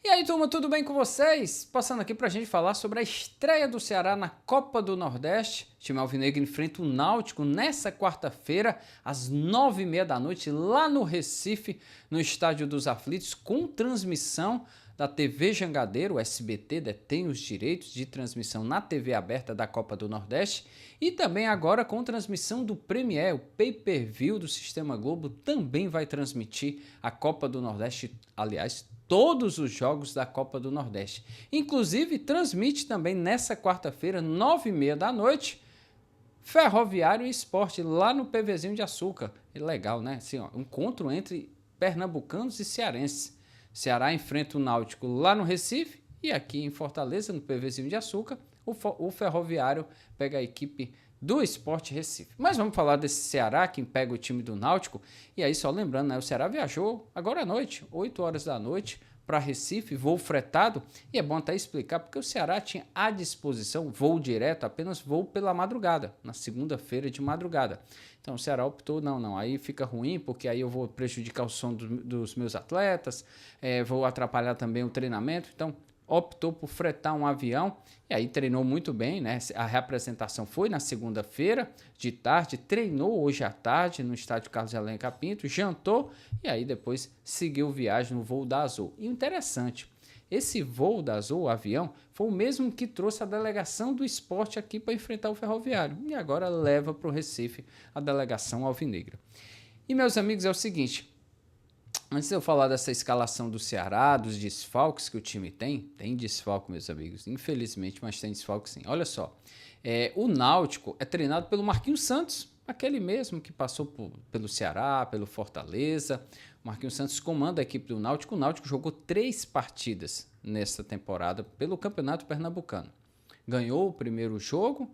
E aí, turma, tudo bem com vocês? Passando aqui pra gente falar sobre a estreia do Ceará na Copa do Nordeste. O time alvinegro enfrenta o Náutico nessa quarta-feira, às 9h30 da noite, lá no Recife, no Estádio dos Aflitos, com transmissão da TV Jangadeiro. O SBT detém os direitos de transmissão na TV aberta da Copa do Nordeste e também agora com transmissão do Premier, o pay-per-view do Sistema Globo também vai transmitir a Copa do Nordeste, aliás, todos os jogos da Copa do Nordeste. Inclusive, transmite também nessa quarta-feira, 9h30 da noite, Ferroviário e Sport, lá no PVzinho de Açúcar. É legal, né? Assim, ó, um encontro entre pernambucanos e cearenses. Ceará enfrenta o Náutico lá no Recife e aqui em Fortaleza, no PVzinho de Açúcar, o Ferroviário pega a equipe do Sport Recife. Mas vamos falar desse Ceará, quem pega o time do Náutico. E aí, só lembrando, né, o Ceará viajou agora à noite, 8 horas da noite, para Recife, voo fretado. E é bom até explicar, porque o Ceará tinha à disposição voo direto, apenas voo pela madrugada, na segunda-feira de madrugada. Então o Ceará optou, não, aí fica ruim, porque aí eu vou prejudicar o sono dos meus atletas, vou atrapalhar também o treinamento. Então optou por fretar um avião e aí treinou muito bem, né? A reapresentação foi na segunda-feira de tarde, treinou hoje à tarde no estádio Carlos Alencar Pinto, jantou e aí depois seguiu viagem no voo da Azul. E interessante, esse voo da Azul, o avião, foi o mesmo que trouxe a delegação do esporte aqui para enfrentar o Ferroviário e agora leva para o Recife a delegação alvinegra. E meus amigos, é o seguinte, antes de eu falar dessa escalação do Ceará, dos desfalques que o time tem desfalque, meus amigos, infelizmente, mas tem desfalque sim. Olha só, o Náutico é treinado pelo Marquinhos Santos, aquele mesmo que passou pelo Ceará, pelo Fortaleza. O Marquinhos Santos comanda a equipe do Náutico. O Náutico jogou 3 partidas nesta temporada pelo Campeonato Pernambucano. Ganhou o primeiro jogo,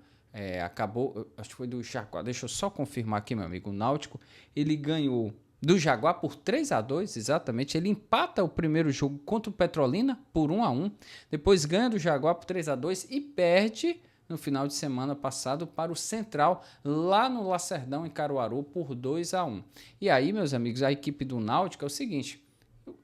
acabou, acho que foi do Jaguar, deixa eu só confirmar aqui, meu amigo, o Náutico, ele ganhou do Jaguar por 3-2, exatamente. Ele empata o primeiro jogo contra o Petrolina por 1-1. Depois ganha do Jaguar por 3-2 e perde no final de semana passado para o Central, lá no Lacerdão, em Caruaru, por 2-1. E aí, meus amigos, a equipe do Náutico é o seguinte,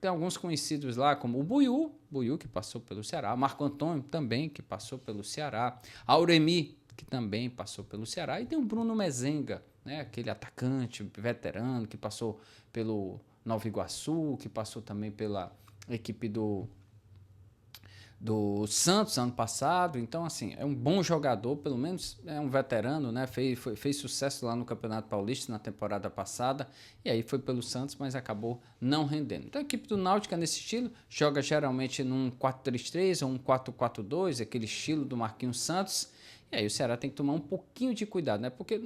tem alguns conhecidos lá, como o Buiú, que passou pelo Ceará, Marco Antônio também, que passou pelo Ceará, Auremi, que também passou pelo Ceará, e tem o Bruno Mezenga, né, aquele atacante veterano que passou pelo Nova Iguaçu, que passou também pela equipe do Santos ano passado. Então, assim, é um bom jogador, pelo menos é um veterano, né? Fez sucesso lá no Campeonato Paulista na temporada passada, e aí foi pelo Santos, mas acabou não rendendo. Então a equipe do Náutico nesse estilo, joga geralmente num 4-3-3 ou um 4-4-2, aquele estilo do Marquinhos Santos. E aí o Ceará tem que tomar um pouquinho de cuidado, né? Porque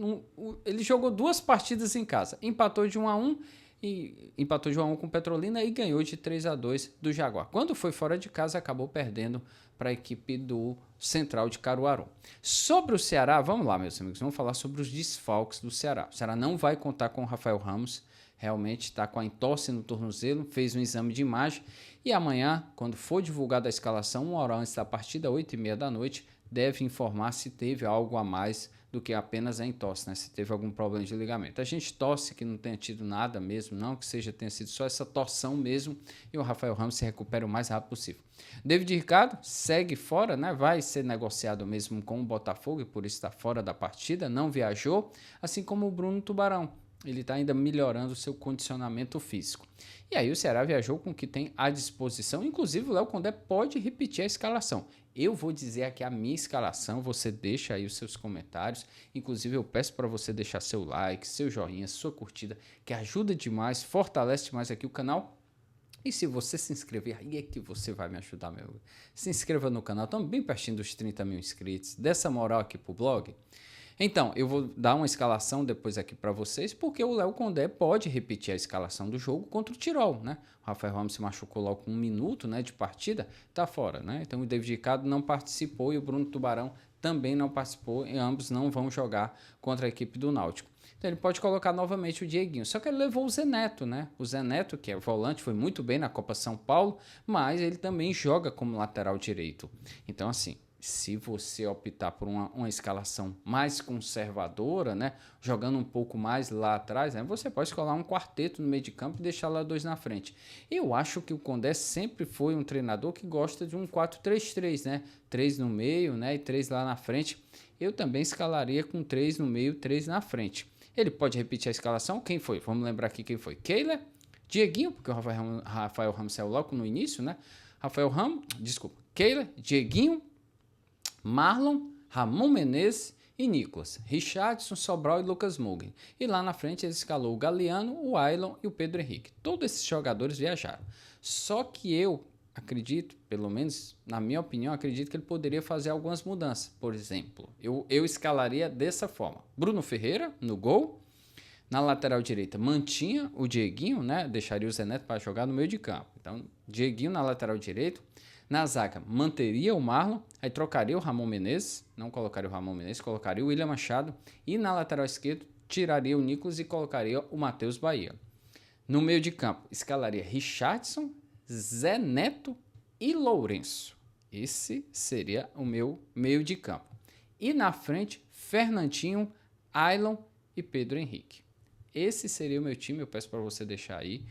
ele jogou 2 partidas em casa, empatou de 1-1 e empatou de 1-1 com o Petrolina e ganhou de 3-2 do Jaguar. Quando foi fora de casa, acabou perdendo para a equipe do Central de Caruaru. Sobre o Ceará, vamos lá, meus amigos, vamos falar sobre os desfalques do Ceará. O Ceará não vai contar com o Rafael Ramos, realmente está com a entorse no tornozelo, fez um exame de imagem e amanhã, quando for divulgada a escalação, 1 hora antes da partida, 8h30 da noite, deve informar se teve algo a mais do que apenas a entorse, né? Se teve algum problema de ligamento. A gente torce que não tenha tido nada mesmo, não que tenha sido só essa torção mesmo e o Rafael Ramos se recupere o mais rápido possível. David Ricardo segue fora, né? Vai ser negociado mesmo com o Botafogo e por isso está fora da partida, não viajou, assim como o Bruno Tubarão. Ele está ainda melhorando o seu condicionamento físico. E aí o Ceará viajou com o que tem à disposição, inclusive o Léo Condé pode repetir a escalação. Eu vou dizer aqui a minha escalação, você deixa aí os seus comentários, inclusive eu peço para você deixar seu like, seu joinha, sua curtida, que ajuda demais, fortalece demais aqui o canal. E se você se inscrever, aí é que você vai me ajudar, meu. Se inscreva no canal, estamos bem pertinho dos 30 mil inscritos, dessa moral aqui pro blog. Então, eu vou dar uma escalação depois aqui para vocês, porque o Léo Condé pode repetir a escalação do jogo contra o Tirol, né? O Rafael Ramos se machucou logo com 1 minuto, né, de partida, tá fora, né? Então o David Ricardo não participou e o Bruno Tubarão também não participou e ambos não vão jogar contra a equipe do Náutico. Então ele pode colocar novamente o Dieguinho, só que ele levou o Zé Neto, né? O Zé Neto, que é volante, foi muito bem na Copa São Paulo, mas ele também joga como lateral direito. Então assim, Se você optar por uma escalação mais conservadora, né, jogando um pouco mais lá atrás, né, você pode escalar um quarteto no meio de campo e deixar lá 2 na frente. Eu acho que o Condé sempre foi um treinador que gosta de um 4-3-3, né? 3 no meio, né, e 3 lá na frente. Eu também escalaria com 3 no meio, 3 na frente. Ele pode repetir a escalação? Quem foi? Vamos lembrar aqui quem foi. Kehler, Dieguinho, porque o Rafael Ramos saiu logo no início, né? Kehler, Dieguinho, Marlon, Ramon Menezes e Nicolas, Richarlison, Sobral e Lucas Moura. E lá na frente ele escalou o Galeano, o Ailon e o Pedro Henrique. Todos esses jogadores viajaram. Só que eu acredito, pelo menos na minha opinião, acredito que ele poderia fazer algumas mudanças. Por exemplo, eu escalaria dessa forma. Bruno Ferreira no gol. Na lateral direita mantinha o Dieguinho, né? Deixaria o Zé Neto para jogar no meio de campo. Então, Dieguinho na lateral direita. Na zaga, manteria o Marlon, aí trocaria o Ramon Menezes, não colocaria o Ramon Menezes, colocaria o William Machado, e na lateral esquerda, tiraria o Nicolas e colocaria o Matheus Bahia. No meio de campo, escalaria Richarlison, Zé Neto e Lourenço. Esse seria o meu meio de campo. E na frente, Fernandinho, Ailon e Pedro Henrique. Esse seria o meu time, eu peço para você deixar aí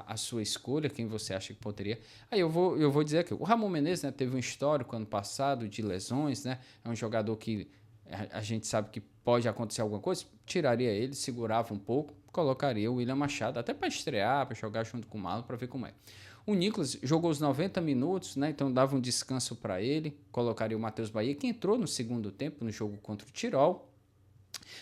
a sua escolha, quem você acha que poderia. Aí eu vou dizer aqui, o Ramon Menezes, né, teve um histórico ano passado de lesões, né, é um jogador que a gente sabe que pode acontecer alguma coisa, tiraria ele, segurava um pouco, colocaria o William Machado, até para estrear, para jogar junto com o Marlon, para ver como é. O Nicolas jogou os 90 minutos, né, então dava um descanso para ele, colocaria o Matheus Bahia, que entrou no segundo tempo no jogo contra o Tirol.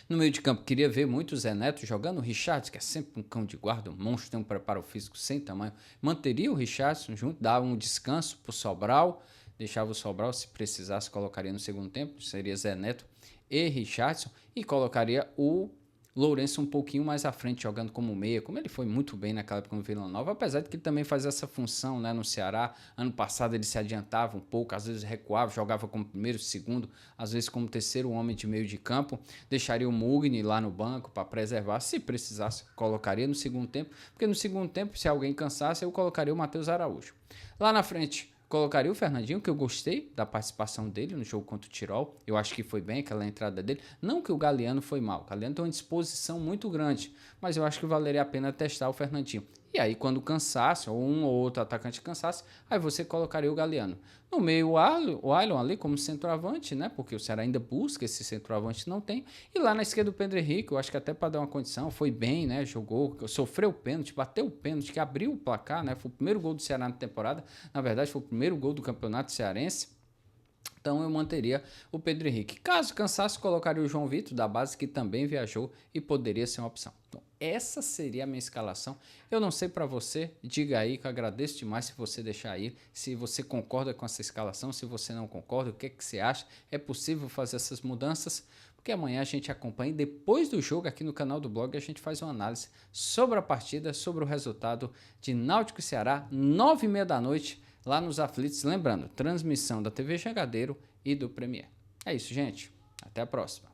No meio de campo, queria ver muito o Zé Neto jogando. O Richarlison, que é sempre um cão de guarda, um monstro, tem um preparo físico sem tamanho. Manteria o Richarlison junto, dava um descanso para o Sobral, deixava o Sobral, se precisasse, colocaria no segundo tempo, seria Zé Neto e Richarlison, e colocaria o Lourenço um pouquinho mais à frente, jogando como meia, como ele foi muito bem naquela época no Vila Nova, apesar de que ele também faz essa função, né, no Ceará. Ano passado ele se adiantava um pouco, às vezes recuava, jogava como primeiro, segundo, às vezes como terceiro homem de meio de campo, deixaria o Mugni lá no banco para preservar, se precisasse, colocaria no segundo tempo, porque no segundo tempo, se alguém cansasse, eu colocaria o Matheus Araújo. Lá na frente, colocaria o Fernandinho, que eu gostei da participação dele no jogo contra o Tirol. Eu acho que foi bem aquela entrada dele. Não que o Galeano foi mal. O Galeano tem uma disposição muito grande. Mas eu acho que valeria a pena testar o Fernandinho. E aí, quando cansasse, ou um ou outro atacante cansasse, aí você colocaria o Galeano. No meio, o Ailon ali como centroavante, né? Porque o Ceará ainda busca esse centroavante, não tem. E lá na esquerda o Pedro Henrique, eu acho que até para dar uma condição, foi bem, né? Jogou, sofreu o pênalti, bateu o pênalti, que abriu o placar, né? Foi o primeiro gol do Ceará na temporada. Na verdade, foi o primeiro gol do campeonato cearense. Então eu manteria o Pedro Henrique. Caso cansasse, colocaria o João Vitor, da base, que também viajou e poderia ser uma opção. Então, essa seria a minha escalação. Eu não sei para você, diga aí que eu agradeço demais se você deixar aí, se você concorda com essa escalação, se você não concorda, o que é que você acha? É possível fazer essas mudanças? Porque amanhã a gente acompanha, depois do jogo aqui no canal do blog, a gente faz uma análise sobre a partida, sobre o resultado de Náutico e Ceará, 9h30 da noite, lá nos Aflitos. Lembrando, transmissão da TV Jangadeiro e do Premier. É isso, gente. Até a próxima.